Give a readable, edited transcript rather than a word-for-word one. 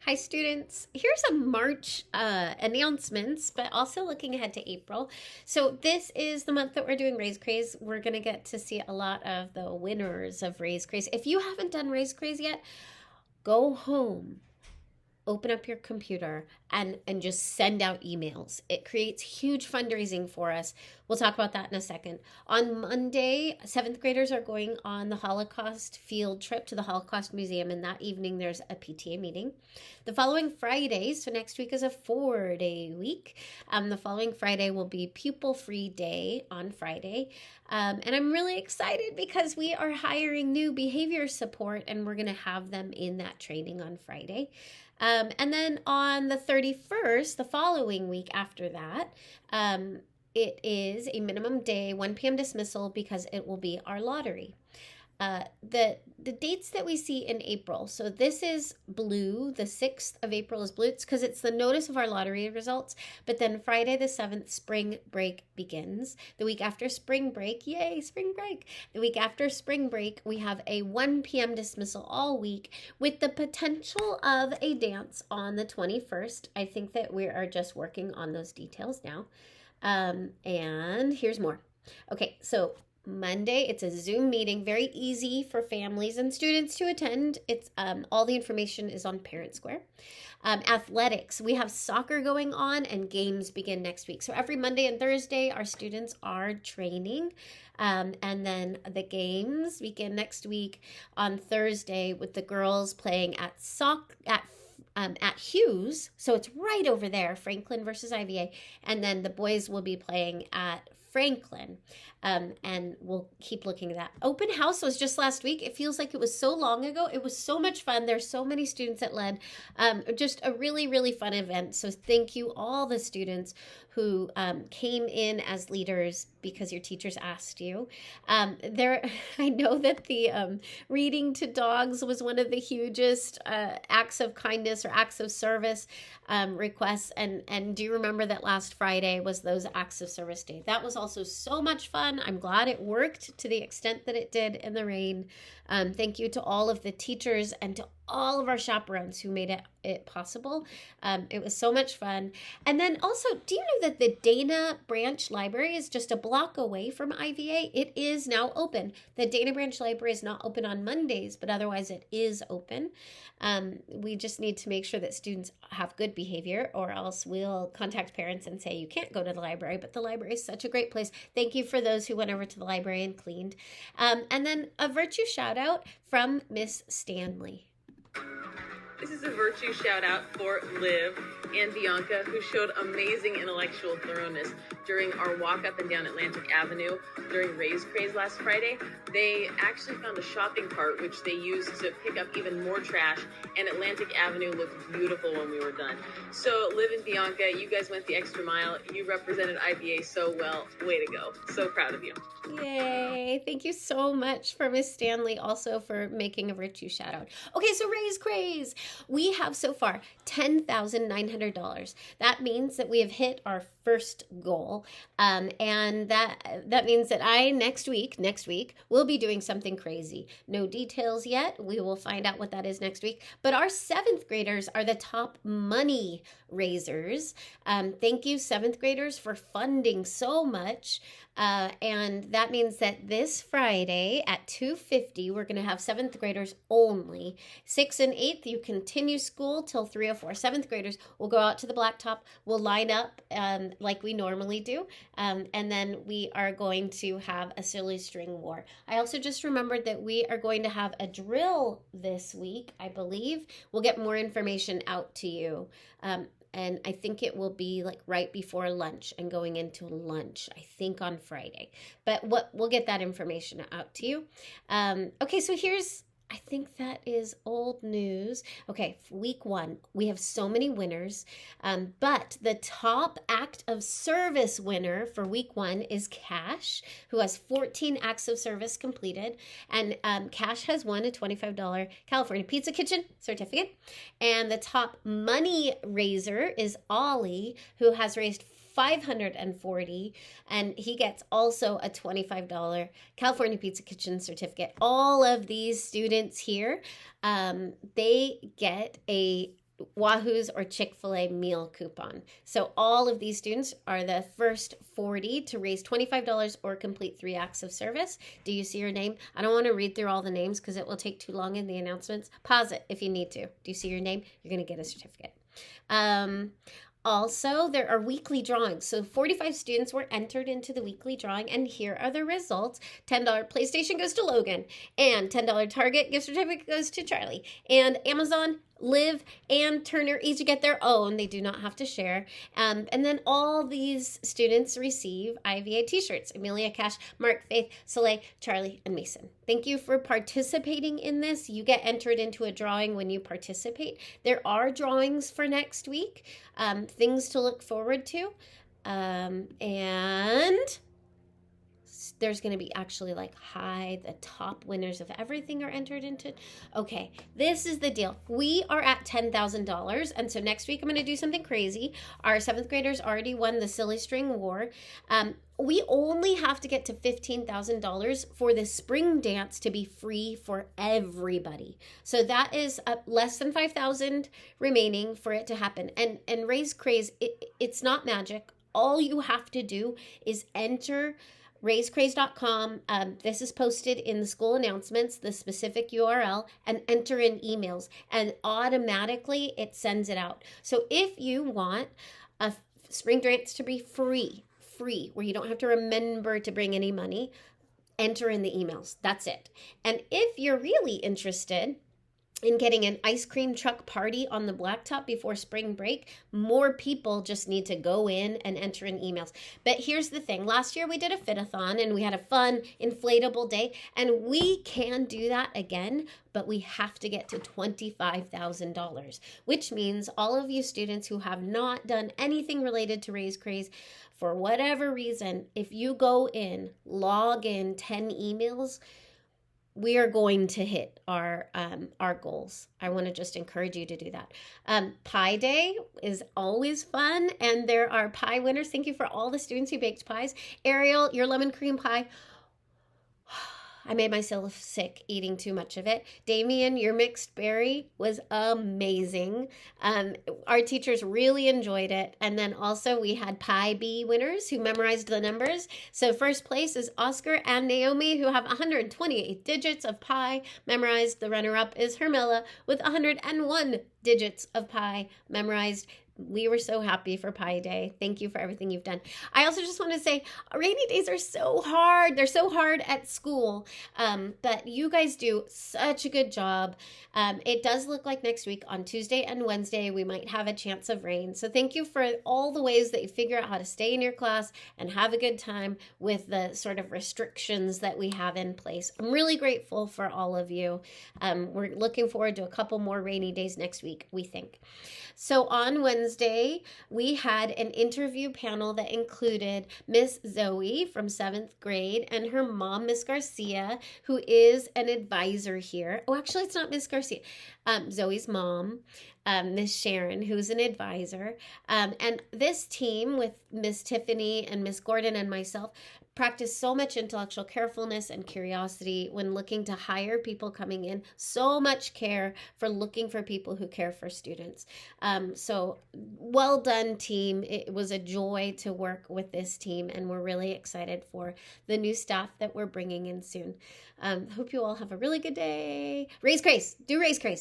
Hi, students. Here's a March announcements, but also looking ahead to April. So this is the month that we're doing Raise Craze. We're going to get to see a lot of the winners of Raise Craze. If you haven't done Raise Craze yet, go home, open up your computer and just send out emails. It creates huge fundraising for us. We'll talk about that in a second. On Monday, seventh graders are going on the Holocaust field trip to the Holocaust Museum, and that evening there's a PTA meeting. The following Friday, so next week is a 4-day week. The following Friday will be pupil free day on Friday. And I'm really excited because we are hiring new behavior support and we're going to have them in that training on Friday. And then on the 31st, the following week after that, it is a minimum day, 1 p.m. dismissal because it will be our lottery. The dates that we see in April. So this is blue. The 6th of April is blue. It's because it's the notice of our lottery results. But then Friday the 7th, spring break begins. The week after spring break, yay, spring break. The week after spring break, we have a 1 p.m. dismissal all week with the potential of a dance on the 21st. I think that we are just working on those details now. And here's more. Okay, so Monday, it's a Zoom meeting, very easy for families and students to attend. It's all the information is on Parent Square. Athletics, we have soccer going on and games begin next week. So every Monday and Thursday, our students are training. And then the games begin next week on Thursday with the girls playing at Hughes, so it's right over there, Franklin versus IVA, and then the boys will be playing at Franklin, and we'll keep looking at that. Open house was just last week. It feels like it was so long ago. It was so much fun. There's so many students that led, just a really, really fun event. So thank you all the students who came in as leaders because your teachers asked you. I know that the reading to dogs was one of the hugest acts of kindness or acts of service requests. And do you remember that last Friday was those acts of service day? That was also so much fun. I'm glad it worked to the extent that it did in the rain. Thank you to all of the teachers and to all of our chaperones who made it possible. It was so much fun. And then also, do you know that the Dana Branch Library is just a block away from IVA? It is now open. The Dana Branch Library is not open on Mondays, but otherwise it is open. We just need to make sure that students have good behavior, or else we'll contact parents and say you can't go to the library, but the library is such a great place. Thank you for those who went over to the library and cleaned. And then a virtue shout out from Miss Stanley. This is a virtue shout out for Liv and Bianca, who showed amazing intellectual thoroughness during our walk up and down Atlantic Avenue during Raise Craze last Friday. They actually found a shopping cart which they used to pick up even more trash, and Atlantic Avenue looked beautiful when we were done. So Liv and Bianca, you guys went the extra mile. You represented IVA so well. Way to go. So proud of you. Yay. Thank you so much for Miss Stanley also for making a virtue shout out. Okay, so Raise Craze. We have so far $10,900. That means that we have hit our first goal. And that means that next week, we'll be doing something crazy. No details yet. We will find out what that is next week. But our 7th graders are the top money raisers. Thank you, 7th graders, for funding so much. And that means that this Friday at 2:50, we're going to have 7th graders only. 6th and 8th, you continue school till 3:04. 7th graders will go out to the blacktop. We'll line up like we normally do. And then we are going to have a silly string war. I also just remembered that we are going to have a drill this week, I believe. We'll get more information out to you. And I think it will be like right before lunch and going into lunch, I think on Friday. But we'll get that information out to you. Okay, so I think that is old news. Okay, week 1, we have so many winners, but the top act of service winner for week 1 is Cash, who has 14 acts of service completed, and Cash has won a $25 California Pizza Kitchen certificate, and the top money raiser is Ollie, who has raised 540, and he gets also a $25 California Pizza Kitchen certificate. All of these students here, they get Wahoo's or Chick-fil-A meal coupon. So all of these students are the first 40 to raise $25 or complete 3 acts of service. Do you see your name? I don't want to read through all the names because it will take too long in the announcements. Pause it if you need to. Do you see your name? You're going to get a certificate. Also, there are weekly drawings. So 45 students were entered into the weekly drawing, and here are the results. $10 PlayStation goes to Logan, and $10 Target gift certificate goes to Charlie, and Amazon, Liv, and Turner each get their own. They do not have to share. And then all these students receive IVA t-shirts. Amelia, Cash, Mark, Faith, Soleil, Charlie, and Mason. Thank you for participating in this. You get entered into a drawing when you participate. There are drawings for next week, things to look forward to. And there's going to be actually like the top winners of everything are entered into. Okay, this is the deal. We are at $10,000, and so next week I'm going to do something crazy. Our 7th graders already won the Silly String War. We only have to get to $15,000 for the spring dance to be free for everybody. So that is less than $5,000 remaining for it to happen. And Raise Craze, it's not magic. All you have to do is enter raisecraze.com. This is posted in the school announcements, the specific URL, and enter in emails, and automatically it sends it out. So if you want a spring dance to be free, where you don't have to remember to bring any money, enter in the emails. That's it. And if you're really interested in getting an ice cream truck party on the blacktop before spring break, more people just need to go in and enter in emails. But here's the thing. Last year we did a fit-a-thon and we had a fun inflatable day, and we can do that again, but we have to get to $25,000, which means all of you students who have not done anything related to Raise Craze, for whatever reason, if you go in, log in 10 emails, we are going to hit our goals. I want to just encourage you to do that. Pie Day is always fun, and there are pie winners. Thank you for all the students who baked pies. Ariel, your lemon cream pie, I made myself sick eating too much of it. Damien, your mixed berry was amazing. Our teachers really enjoyed it. And then also we had Pie Bee winners who memorized the numbers. So first place is Oscar and Naomi, who have 128 digits of pie memorized. The runner-up is Hermela with 101 digits of pie memorized. We were so happy for Pie Day. Thank you for everything you've done. I also just want to say rainy days are so hard. They're so hard at school. But you guys do such a good job. It does look like next week on Tuesday and Wednesday we might have a chance of rain. So thank you for all the ways that you figure out how to stay in your class and have a good time with the sort of restrictions that we have in place. I'm really grateful for all of you. We're looking forward to a couple more rainy days next week, we think. So on Wednesday, we had an interview panel that included Miss Zoe from 7th grade and her mom, Miss Garcia, who is an advisor here. Oh, actually, it's not Miss Garcia. Zoe's mom, Miss Sharon, who's an advisor. And this team with Miss Tiffany and Miss Gordon and myself practice so much intellectual carefulness and curiosity when looking to hire people coming in. So much care for looking for people who care for students. So well done, team. It was a joy to work with this team, and we're really excited for the new staff that we're bringing in soon. Hope you all have a really good day. Raise Craze. Do Raise Craze.